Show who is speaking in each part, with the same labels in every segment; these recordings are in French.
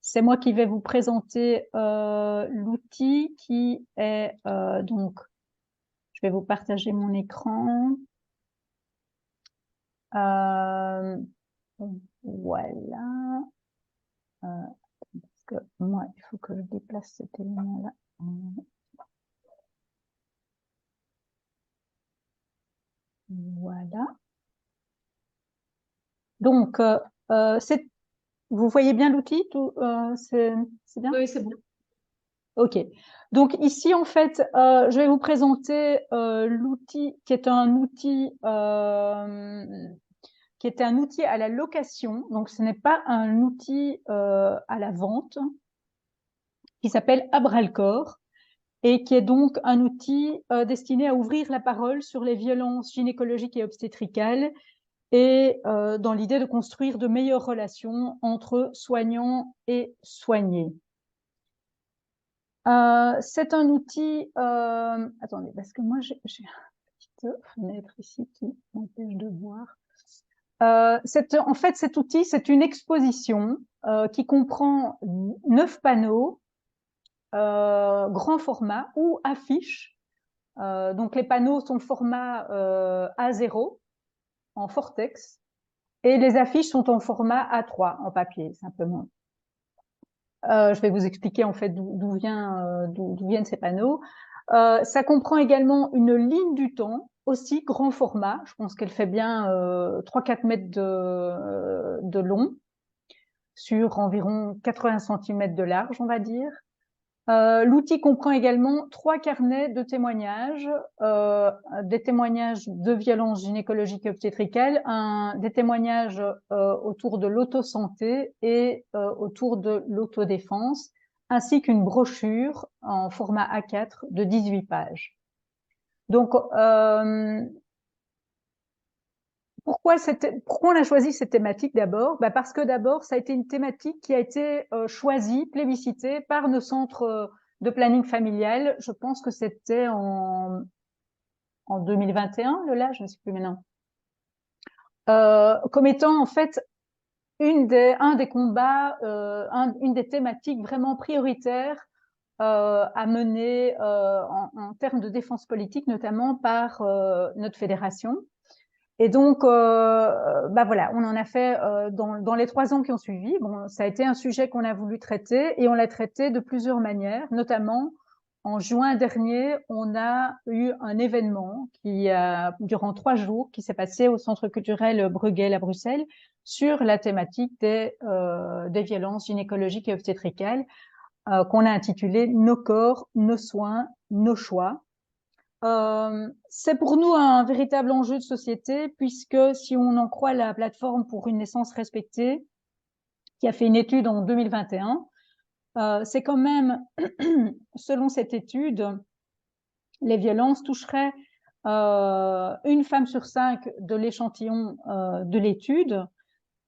Speaker 1: c'est moi qui vais vous présenter l'outil qui est donc, je vais vous partager mon écran. Voilà. Parce que moi, il faut que je déplace cet élément-là. Voilà. Donc, vous voyez bien l'outil, c'est bien?
Speaker 2: Oui, c'est bon.
Speaker 1: Ok. Donc ici, en fait, je vais vous présenter l'outil qui est un outil à la location. Donc, ce n'est pas un outil à la vente, qui s'appelle Abralcor et qui est donc un outil destiné à ouvrir la parole sur les violences gynécologiques et obstétricales et dans l'idée de construire de meilleures relations entre soignants et soignés. C'est un outil... attendez, parce que moi, j'ai une petite fenêtre ici qui m'empêche de voir. En fait, cet outil, c'est une exposition qui comprend 9 panneaux, grand format ou affiches. Donc, les panneaux sont format A0 en Fortex et les affiches sont en format A3 en papier, simplement. Je vais vous expliquer en fait d'où viennent ces panneaux. Ça comprend également une ligne du temps, aussi grand format. Je pense qu'elle fait bien 3-4 mètres de long, sur environ 80 cm de large, on va dire. L'outil comprend également 3 carnets de témoignages, des témoignages de violences gynécologiques et obstétricales, des témoignages autour de l'autosanté et autour de l'autodéfense, ainsi qu'une brochure en format A4 de 18 pages. Donc, pourquoi on a choisi cette thématique d'abord? Parce que d'abord, ça a été une thématique qui a été choisie, plébiscitée par nos centres de planning familial. Je pense que c'était en 2021, Lola, je ne sais plus maintenant. Comme étant en fait un des combats, une des thématiques vraiment prioritaires à mener en termes de défense politique, notamment par notre fédération. Et donc, voilà, on en a fait dans les 3 ans qui ont suivi. Bon, ça a été un sujet qu'on a voulu traiter et on l'a traité de plusieurs manières, notamment en juin dernier, on a eu un événement qui a durant 3 jours qui s'est passé au Centre culturel Bruegel à Bruxelles sur la thématique des violences gynécologiques et obstétricales qu'on a intitulé Nos corps, nos soins, nos choix. C'est pour nous un véritable enjeu de société puisque si on en croit la plateforme pour une naissance respectée, qui a fait une étude en 2021, c'est quand même, selon cette étude, les violences toucheraient une femme sur 5 de l'échantillon de l'étude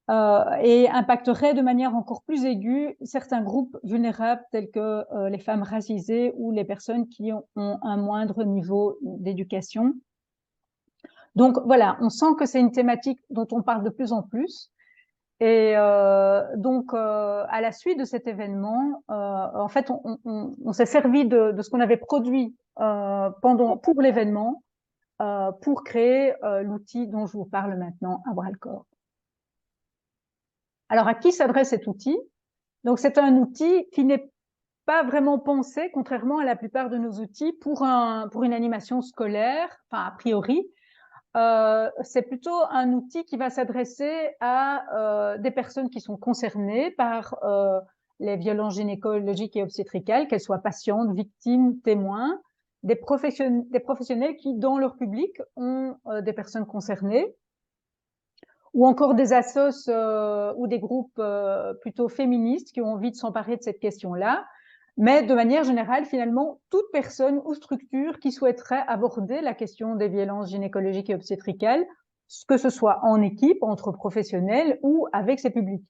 Speaker 1: et impacterait de manière encore plus aiguë certains groupes vulnérables tels que les femmes racisées ou les personnes qui ont un moindre niveau d'éducation. Donc voilà, on sent que c'est une thématique dont on parle de plus en plus. Et donc, à la suite de cet événement, en fait, on s'est servi de ce qu'on avait produit pour l'événement pour créer l'outil dont je vous parle maintenant, Abralcor. Alors, à qui s'adresse cet outil? Donc, c'est un outil qui n'est pas vraiment pensé, contrairement à la plupart de nos outils, pour une animation scolaire, enfin, a priori. C'est plutôt un outil qui va s'adresser à des personnes qui sont concernées par les violences gynécologiques et obstétricales, qu'elles soient patientes, victimes, témoins, des professionnels qui, dans leur public, ont des personnes concernées, ou encore des assos ou des groupes plutôt féministes qui ont envie de s'emparer de cette question-là. Mais de manière générale, finalement, toute personne ou structure qui souhaiterait aborder la question des violences gynécologiques et obstétricales, que ce soit en équipe, entre professionnels ou avec ses publics.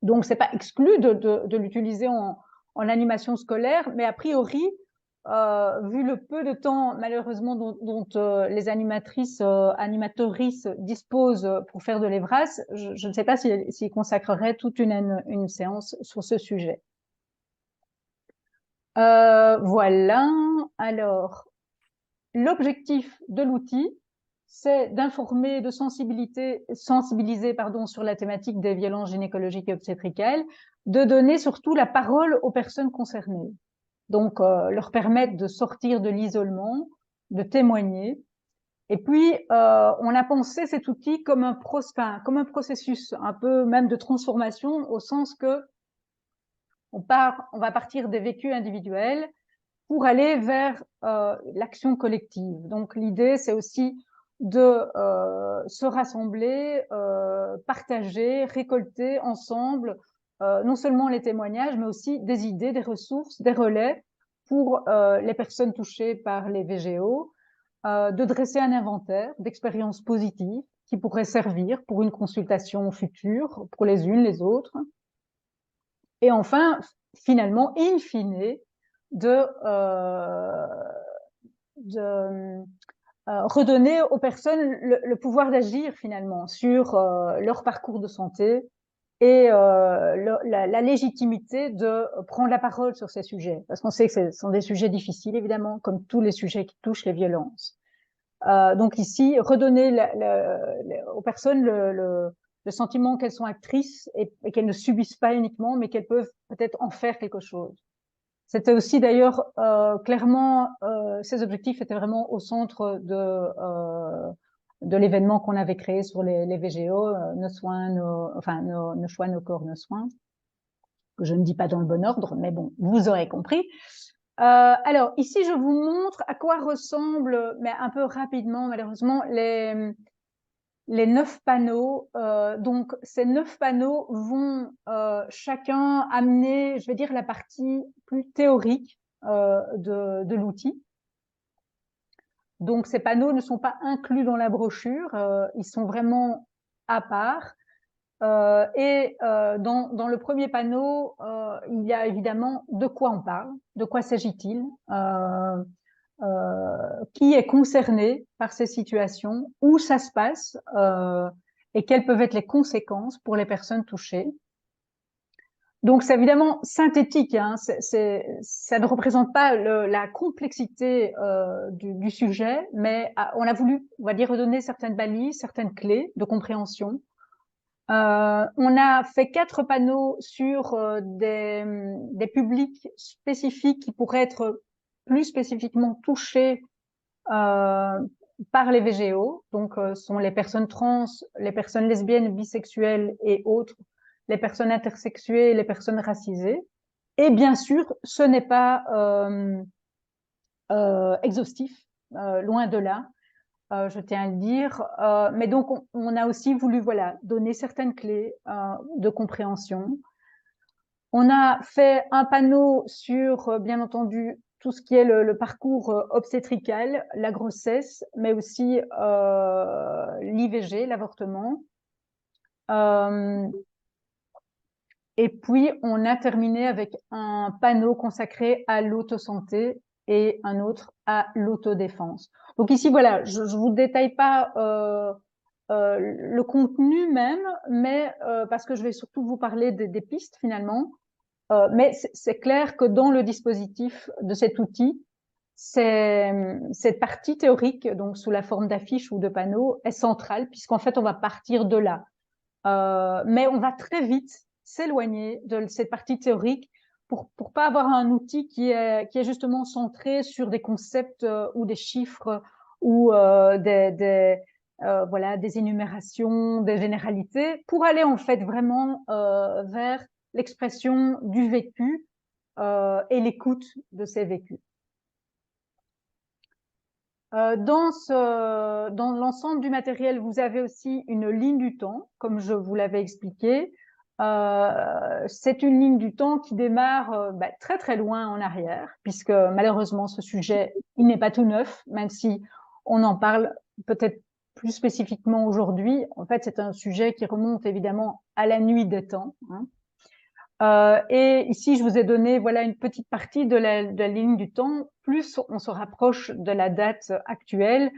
Speaker 1: Donc, c'est pas exclu de l'utiliser en animation scolaire, mais a priori, vu le peu de temps, malheureusement, dont les animatrices, animatrices disposent pour faire de l'Evras, je ne sais pas s'ils consacreraient toute une séance sur ce sujet. Voilà. Alors, l'objectif de l'outil, c'est d'informer, de sensibiliser sur la thématique des violences gynécologiques et obstétricales, de donner surtout la parole aux personnes concernées. Donc, leur permettre de sortir de l'isolement, de témoigner. Et puis, on a pensé cet outil comme un processus, un peu même de transformation, au sens que on va partir des vécus individuels pour aller vers l'action collective. Donc, l'idée, c'est aussi de se rassembler, partager, récolter ensemble non seulement les témoignages, mais aussi des idées, des ressources, des relais pour les personnes touchées par les VGO, de dresser un inventaire d'expériences positives qui pourraient servir pour une consultation future, pour les unes, les autres. Et enfin, finalement, in fine, de redonner aux personnes le pouvoir d'agir finalement sur leur parcours de santé et la légitimité de prendre la parole sur ces sujets. Parce qu'on sait que ce sont des sujets difficiles, évidemment, comme tous les sujets qui touchent les violences. Donc ici, redonner aux personnes le sentiment qu'elles sont actrices et qu'elles ne subissent pas uniquement, mais qu'elles peuvent peut-être en faire quelque chose. C'était aussi d'ailleurs clairement, ces objectifs étaient vraiment au centre de l'événement qu'on avait créé sur les VGO, nos soins, nos choix, nos corps, nos soins, que je ne dis pas dans le bon ordre, mais bon, vous aurez compris. Alors ici, je vous montre à quoi ressemblent, mais un peu rapidement, malheureusement, les 9 panneaux. Donc, ces 9 panneaux vont chacun amener, je vais dire, la partie plus théorique de l'outil. Donc, ces panneaux ne sont pas inclus dans la brochure, ils sont vraiment à part. Dans le premier panneau, il y a évidemment de quoi on parle, de quoi s'agit-il, qui est concerné par ces situations, où ça se passe et quelles peuvent être les conséquences pour les personnes touchées. Donc c'est évidemment synthétique, hein, ça ne représente pas la complexité du sujet, mais on a voulu, on va dire, redonner certaines balises, certaines clés de compréhension. On a fait 4 panneaux sur des publics spécifiques qui pourraient être plus spécifiquement touchés par les VGO, donc sont les personnes trans, les personnes lesbiennes, bisexuelles et autres, les personnes intersexuées, les personnes racisées. Et bien sûr, ce n'est pas exhaustif, loin de là. Je tiens à le dire. Mais donc, on a aussi voulu, voilà, donner certaines clés de compréhension. On a fait un panneau sur, bien entendu, tout ce qui est le parcours obstétrical, la grossesse, mais aussi l'IVG, l'avortement. Et puis, on a terminé avec un panneau consacré à l'autosanté et un autre à l'autodéfense. Donc ici, voilà, je ne vous détaille pas le contenu même, mais parce que je vais surtout vous parler des pistes finalement. Mais c'est clair que dans le dispositif de cet outil, cette partie théorique, donc sous la forme d'affiches ou de panneaux, est centrale, puisqu'en fait, on va partir de là. Mais on va très vite s'éloigner de cette partie théorique pour pas avoir un outil qui est justement centré sur des concepts ou des chiffres ou voilà, des énumérations, des généralités, pour aller en fait vraiment vers l'expression du vécu et l'écoute de ces vécus. Dans l'ensemble du matériel, vous avez aussi une ligne du temps, comme je vous l'avais expliqué. C'est une ligne du temps qui démarre très très loin en arrière, puisque malheureusement ce sujet, il n'est pas tout neuf, même si on en parle peut-être plus spécifiquement aujourd'hui. En fait, c'est un sujet qui remonte évidemment à la nuit des temps. Hein. Et ici, je vous ai donné voilà une petite partie de la ligne du temps. Plus on se rapproche de la date actuelle,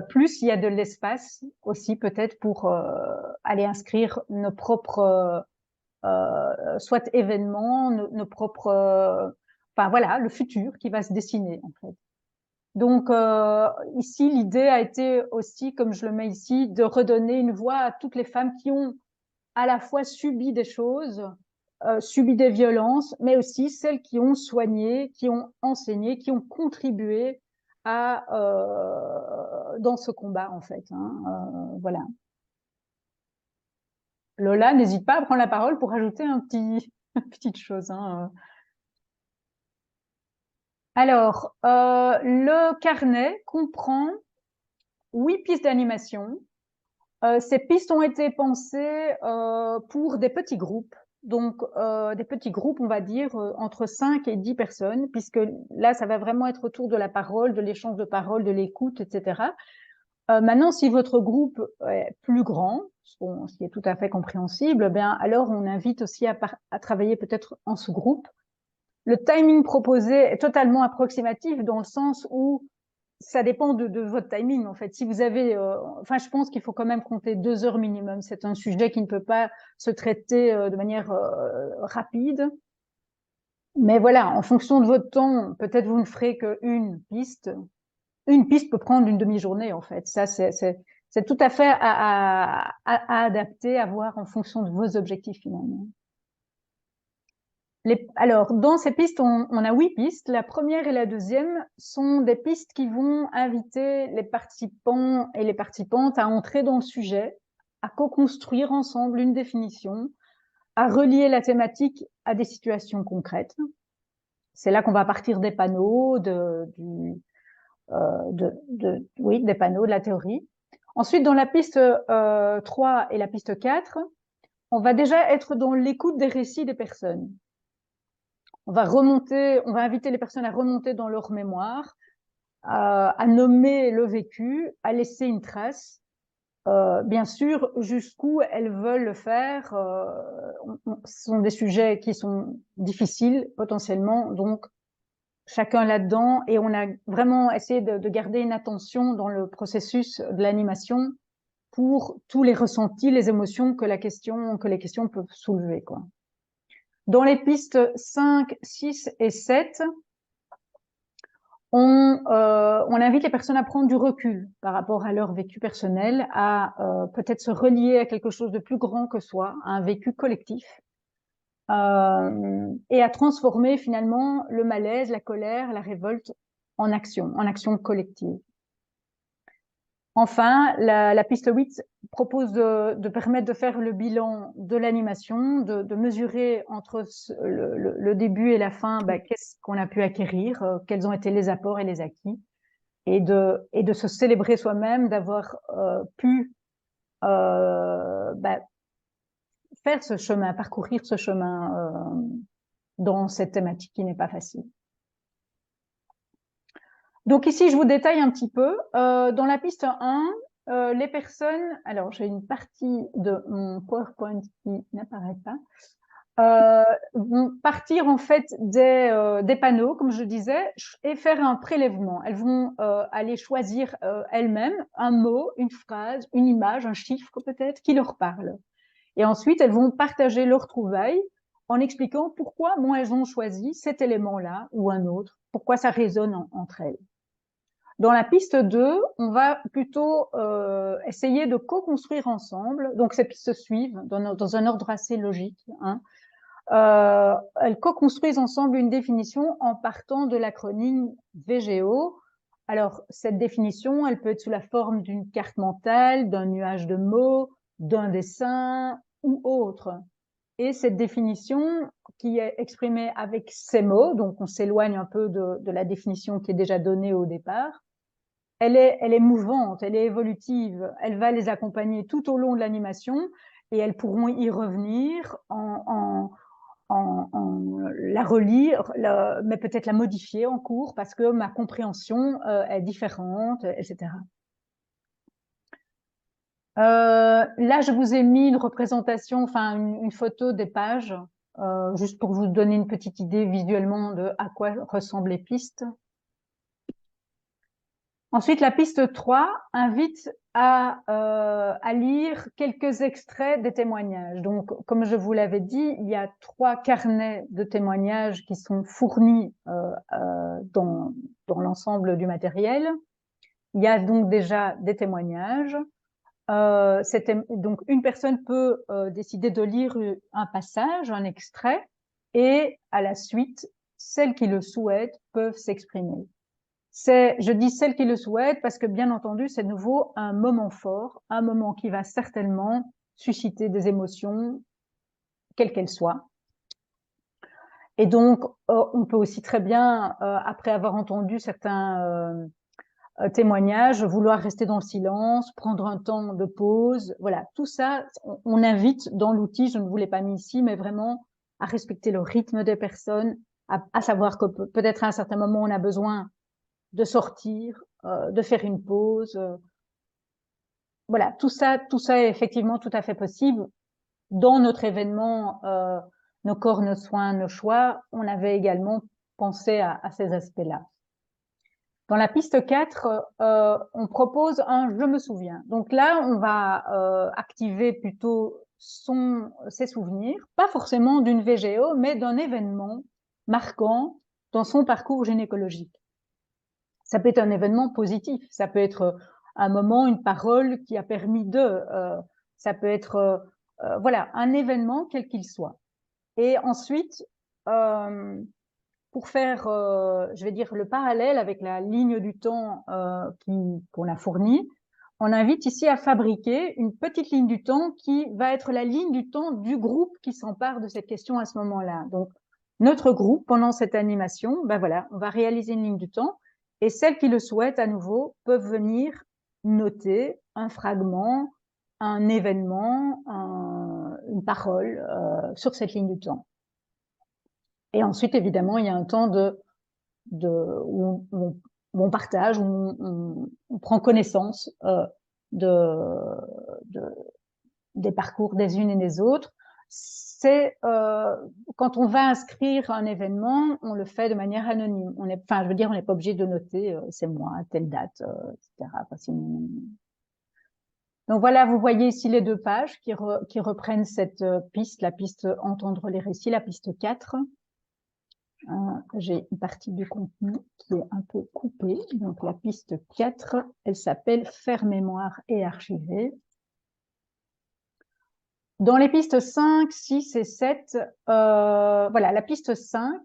Speaker 1: plus il y a de l'espace aussi peut-être pour aller inscrire nos propres soit événements, nos propres, enfin voilà, le futur qui va se dessiner en fait. Donc ici, l'idée a été aussi, comme je le mets ici, de redonner une voix à toutes les femmes qui ont à la fois subi des choses, subi des violences, mais aussi celles qui ont soigné, qui ont enseigné, qui ont contribué à dans ce combat en fait. Voilà. Lola, n'hésite pas à prendre la parole pour ajouter une petite chose. Alors, le carnet comprend 8 pistes d'animation. Ces pistes ont été pensées pour des petits groupes. Donc, des petits groupes, on va dire, entre 5 et 10 personnes, puisque là, ça va vraiment être autour de la parole, de l'échange de parole, de l'écoute, etc. Maintenant, si votre groupe est plus grand, ce qui est tout à fait compréhensible, bien, alors on invite aussi à travailler peut-être en sous-groupe. Le timing proposé est totalement approximatif dans le sens où ça dépend de votre timing, en fait. Si vous avez, enfin, je pense qu'il faut quand même compter 2 heures minimum. C'est un sujet qui ne peut pas se traiter de manière rapide. Mais voilà, en fonction de votre temps, peut-être vous ne ferez qu'une piste. Une piste peut prendre une demi-journée, en fait. Ça, c'est tout à fait à adapter, à voir en fonction de vos objectifs, finalement. Alors, dans ces pistes, on a 8 pistes. La première et la deuxième sont des pistes qui vont inviter les participants et les participantes à entrer dans le sujet, à co-construire ensemble une définition, à relier la thématique à des situations concrètes. C'est là qu'on va partir des panneaux, oui, des panneaux, de la théorie. Ensuite, dans la piste 3 et la piste 4, on va déjà être dans l'écoute des récits des personnes. On va inviter les personnes à remonter dans leur mémoire, à nommer le vécu, à laisser une trace. Bien sûr, jusqu'où elles veulent le faire. Ce sont des sujets qui sont difficiles potentiellement, donc chacun là-dedans. Et on a vraiment essayé de garder une attention dans le processus de l'animation pour tous les ressentis, les émotions que les questions peuvent soulever, quoi. Dans les pistes 5, 6 et 7, on invite les personnes à prendre du recul par rapport à leur vécu personnel, à peut-être se relier à quelque chose de plus grand que soi, à un vécu collectif, et à transformer finalement le malaise, la colère, la révolte en action collective. Enfin, la piste 8 propose de permettre de faire le bilan de l'animation, de mesurer entre le début et la fin qu'est-ce qu'on a pu acquérir, quels ont été les apports et les acquis, et de se célébrer soi-même, d'avoir pu faire ce chemin, parcourir ce chemin dans cette thématique qui n'est pas facile. Donc ici, je vous détaille un petit peu. Dans la piste 1, les personnes... Alors, j'ai une partie de mon PowerPoint qui n'apparaît pas. Vont partir en fait des panneaux, comme je disais, et faire un prélèvement. Elles vont aller choisir elles-mêmes un mot, une phrase, une image, un chiffre peut-être, qui leur parle. Et ensuite, elles vont partager leurs trouvailles en expliquant pourquoi elles ont choisi cet élément-là ou un autre, pourquoi ça résonne entre elles. Dans la piste 2, on va plutôt essayer de co-construire ensemble. Donc, ces pistes se suivent dans un ordre assez logique. Elles co-construisent ensemble une définition en partant de l'acronyme VGO. Alors, cette définition, elle peut être sous la forme d'une carte mentale, d'un nuage de mots, d'un dessin ou autre. Et cette définition qui est exprimée avec ces mots, donc on s'éloigne un peu de la définition qui est déjà donnée au départ, elle est mouvante, elle est évolutive, elle va les accompagner tout au long de l'animation et elles pourront y revenir en la relire, mais peut-être la modifier en cours parce que ma compréhension est différente, etc. Là, je vous ai mis une représentation, enfin une photo des pages juste pour vous donner une petite idée visuellement de à quoi ressemblent les pistes. Ensuite, la piste 3 invite à lire quelques extraits des témoignages. Donc, comme je vous l'avais dit, il y a 3 carnets de témoignages qui sont fournis dans l'ensemble du matériel. Il y a donc déjà des témoignages. Donc, une personne peut décider de lire un passage, un extrait, et à la suite, celles qui le souhaitent peuvent s'exprimer. Je dis celles qui le souhaitent parce que, bien entendu, c'est de nouveau un moment fort, un moment qui va certainement susciter des émotions, quelles qu'elles soient. Et donc, on peut aussi très bien, après avoir entendu certains témoignages, vouloir rester dans le silence, prendre un temps de pause. Voilà, tout ça, on invite dans l'outil, je ne vous l'ai pas mis ici, mais vraiment à respecter le rythme des personnes, à savoir que peut-être à un certain moment, on a besoin de sortir, de faire une pause. Voilà, tout ça est effectivement tout à fait possible. Dans notre événement Nos corps, nos soins, nos choix, on avait également pensé à ces aspects-là. Dans la piste 4, on propose un « je me souviens ». Donc là, on va activer plutôt ses souvenirs, pas forcément d'une VGO, mais d'un événement marquant dans son parcours gynécologique. Ça peut être un événement positif, ça peut être un moment, une parole qui a permis ça peut être voilà, un événement quel qu'il soit. Et ensuite, pour faire, je vais dire, le parallèle avec la ligne du temps qu'on a fournie, on invite ici à fabriquer une petite ligne du temps qui va être la ligne du temps du groupe qui s'empare de cette question à ce moment-là. Donc, notre groupe, pendant cette animation, ben voilà, on va réaliser une ligne du temps et celles qui le souhaitent, à nouveau, peuvent venir noter un fragment, un événement, une parole sur cette ligne du temps. Et ensuite, évidemment, il y a un temps où on partage, où on prend connaissance des parcours des unes et des autres. C'est quand on va inscrire un événement, on le fait de manière anonyme. Enfin, je veux dire, on n'est pas obligé de noter c'est moi, telle date, etc. Donc voilà, vous voyez ici les 2 pages qui reprennent cette piste, la piste entendre les récits, la piste 4. J'ai une partie du contenu qui est un peu coupée. Donc, la piste 4, elle s'appelle « Faire mémoire et archiver ». Dans les pistes 5, 6 et 7, voilà, la piste 5,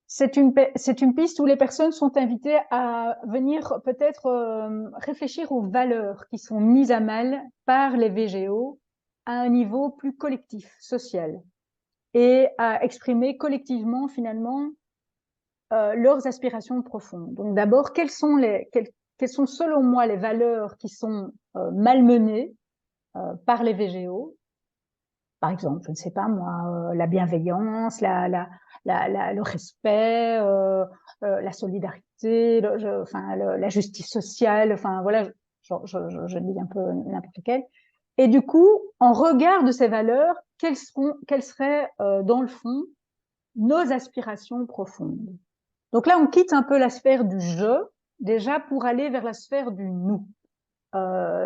Speaker 1: c'est une piste où les personnes sont invitées à venir peut-être réfléchir aux valeurs qui sont mises à mal par les VGO à un niveau plus collectif, social, et à exprimer collectivement, finalement, leurs aspirations profondes. Donc d'abord, quelles sont selon moi les valeurs qui sont malmenées par les VGO? Par exemple, je ne sais pas moi, la bienveillance, le respect, la solidarité, la justice sociale, enfin voilà, je dis un peu n'importe quelle. Et du coup, en regard de ces valeurs, quelles seraient dans le fond nos aspirations profondes? Donc là, on quitte un peu la sphère du « je » déjà pour aller vers la sphère du « nous ».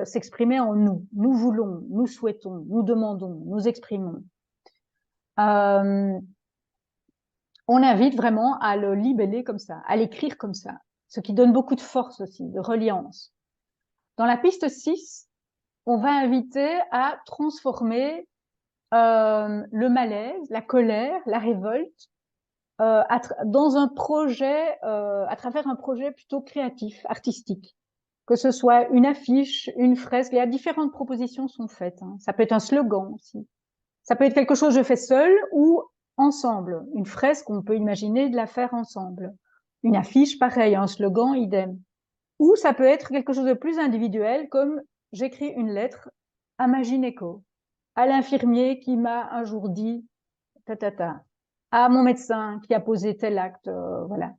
Speaker 1: S'exprimer en nous. Nous voulons, nous souhaitons, nous demandons, nous exprimons. On invite vraiment à le libeller comme ça, à l'écrire comme ça, ce qui donne beaucoup de force aussi, de reliance. Dans la piste 6, on va inviter à transformer le malaise, la colère, la révolte dans un projet, à travers un projet plutôt créatif, artistique. Que ce soit une affiche, une fresque, il y a différentes propositions sont faites. Hein. Ça peut être un slogan aussi. Ça peut être quelque chose que je fais seul ou ensemble. Une fresque, on peut imaginer de la faire ensemble. Une affiche, pareil, un slogan, idem. Ou ça peut être quelque chose de plus individuel, comme j'écris une lettre à ma gynéco, à l'infirmier qui m'a un jour dit ta, à mon médecin qui a posé tel acte, voilà.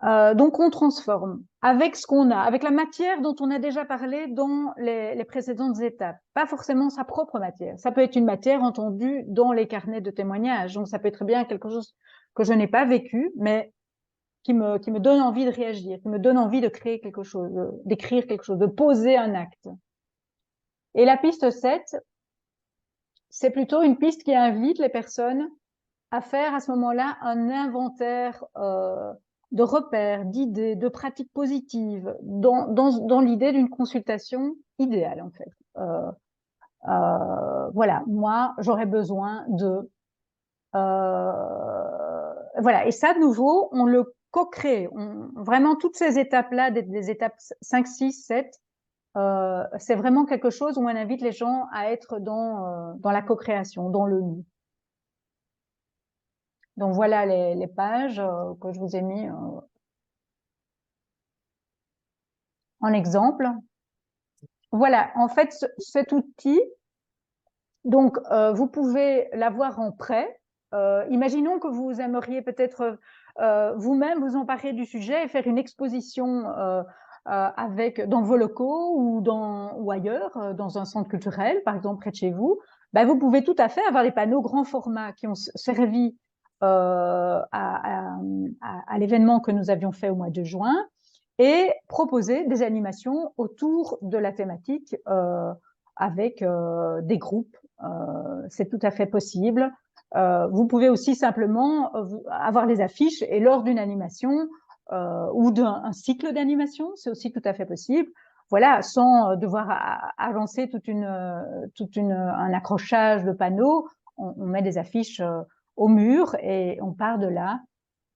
Speaker 1: Donc, on transforme avec ce qu'on a, avec la matière dont on a déjà parlé dans les précédentes étapes. Pas forcément sa propre matière. Ça peut être une matière entendue dans les carnets de témoignages. Donc, ça peut être bien quelque chose que je n'ai pas vécu, mais qui me donne envie de réagir, qui me donne envie de créer quelque chose, d'écrire quelque chose, de poser un acte. Et la piste 7, c'est plutôt une piste qui invite les personnes à faire à ce moment-là un inventaire de repères, d'idées, de pratiques positives, dans l'idée d'une consultation idéale, en fait. Voilà, moi, j'aurais besoin de... voilà, et ça, de nouveau, on le co-crée. Vraiment, toutes ces étapes-là, des étapes 5, 6, 7, c'est vraiment quelque chose où on invite les gens à être dans la co-création, dans le nous. Donc voilà les pages que je vous ai mis en exemple. Voilà, en fait, cet outil, donc vous pouvez l'avoir en prêt. Imaginons que vous aimeriez peut-être vous-même vous emparer du sujet et faire une exposition dans vos locaux ou ailleurs, dans un centre culturel, par exemple près de chez vous. Ben, vous pouvez tout à fait avoir des panneaux grand format qui ont servi à l'événement que nous avions fait au mois de juin et proposer des animations autour de la thématique avec des groupes. C'est tout à fait possible. Vous pouvez aussi simplement avoir les affiches et lors d'une animation ou d'un cycle d'animation, c'est aussi tout à fait possible. Voilà, sans devoir avancer un accrochage de panneaux, on met des affiches au mur et on part de là.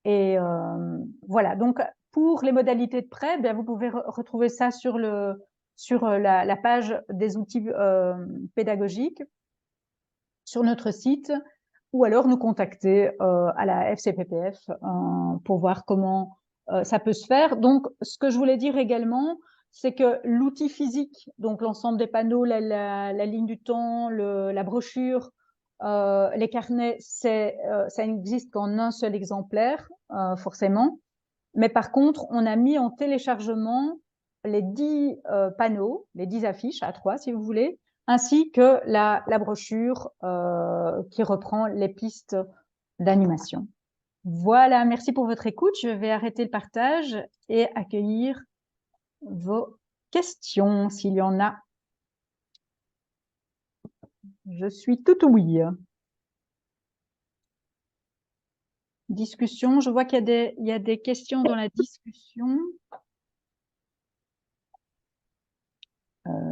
Speaker 1: Et voilà, donc pour les modalités de prêt, bien, vous pouvez retrouver ça sur la page des outils pédagogiques sur notre site ou alors nous contacter à la FCPPF pour voir comment ça peut se faire. Donc, ce que je voulais dire également, c'est que l'outil physique, donc l'ensemble des panneaux, la ligne du temps, la brochure, les carnets, ça n'existe qu'en un seul exemplaire, forcément. Mais par contre, on a mis en téléchargement les 10 panneaux, les 10 affiches, A3 si vous voulez, ainsi que la brochure qui reprend les pistes d'animation. Voilà, merci pour votre écoute. Je vais arrêter le partage et accueillir vos questions s'il y en a. Je suis tout oui. Discussion, je vois qu'il y a des questions dans la discussion.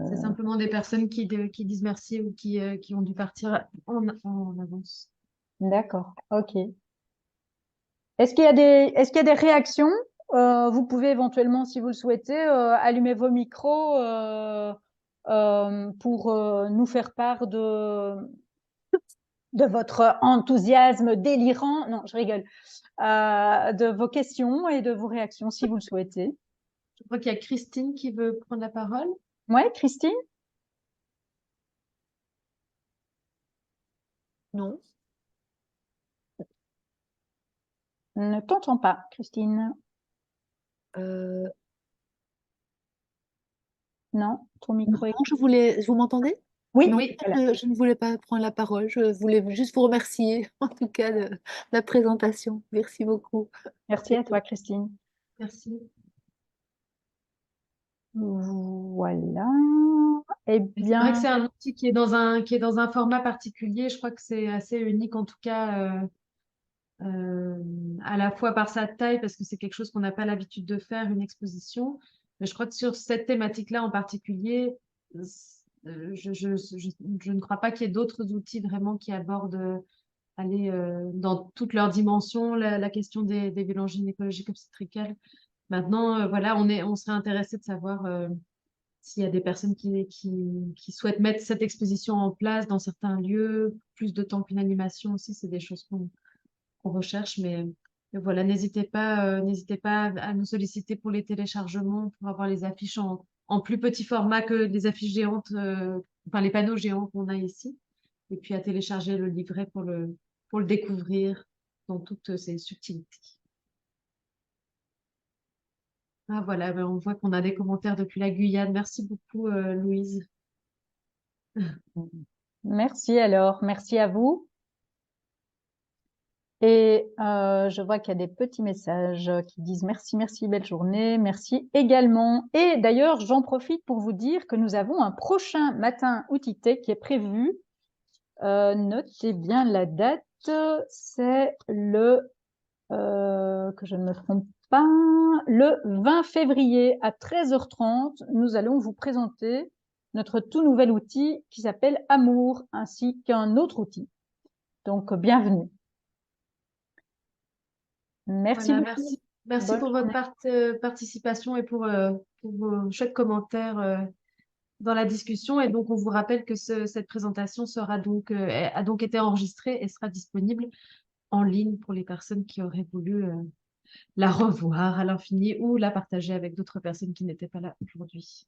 Speaker 2: C'est simplement des personnes qui disent merci ou qui ont dû partir en avance.
Speaker 1: D'accord, ok. Est-ce qu'il y a des réactions? Vous pouvez éventuellement, si vous le souhaitez, allumer vos micros pour nous faire part de votre enthousiasme délirant. Non, je rigole. De vos questions et de vos réactions, si vous le souhaitez.
Speaker 2: Je crois qu'il y a Christine qui veut prendre la parole.
Speaker 1: Ouais, Christine?
Speaker 2: Non.
Speaker 1: Ne t'entends pas, Christine. Non, ton micro est...
Speaker 3: Non, vous m'entendez?
Speaker 1: Oui,
Speaker 3: Non,
Speaker 2: Oui.
Speaker 1: voilà.
Speaker 3: je ne voulais pas prendre la parole. Je voulais juste vous remercier, en tout cas, de la présentation. Merci beaucoup.
Speaker 1: Merci à toi, Christine.
Speaker 2: Merci.
Speaker 1: Voilà. Eh
Speaker 2: C'est vrai que
Speaker 1: bien,
Speaker 2: c'est un outil qui est dans un format particulier. Je crois que c'est assez unique, en tout cas, à la fois par sa taille, parce que c'est quelque chose qu'on n'a pas l'habitude de faire, une exposition. Mais je crois que sur cette thématique-là en particulier, je ne crois pas qu'il y ait d'autres outils vraiment qui abordent aller dans toutes leurs dimensions, la question des violences gynécologiques obstétricales. Maintenant, voilà, on serait intéressé de savoir s'il y a des personnes qui souhaitent mettre cette exposition en place dans certains lieux, plus de temps qu'une animation aussi, c'est des choses qu'on recherche, mais voilà, n'hésitez pas à nous solliciter pour les téléchargements, pour avoir les affiches en plus petit format que les affiches géantes, enfin les panneaux géants qu'on a ici, et puis à télécharger le livret pour le découvrir dans toutes ses subtilités. Ah voilà, ben, on voit qu'on a des commentaires depuis la Guyane. Merci beaucoup, Louise.
Speaker 1: Merci alors, merci à vous. Et je vois qu'il y a des petits messages qui disent merci, merci, belle journée, merci également. Et d'ailleurs, j'en profite pour vous dire que nous avons un prochain matin Outil Tech qui est prévu. Notez bien la date, c'est le, que je ne me trompe pas, le 20 février à 13h30. Nous allons vous présenter notre tout nouvel outil qui s'appelle Amour, ainsi qu'un autre outil. Donc, bienvenue. Merci
Speaker 2: Voilà,
Speaker 1: beaucoup.
Speaker 2: merci
Speaker 1: Bonne
Speaker 2: pour votre
Speaker 1: journée.
Speaker 2: participation et pour vos chouettes commentaires dans la discussion. Et donc, on vous rappelle que cette présentation a donc été enregistrée et sera disponible en ligne pour les personnes qui auraient voulu la revoir à l'infini ou la partager avec d'autres personnes qui n'étaient pas là aujourd'hui.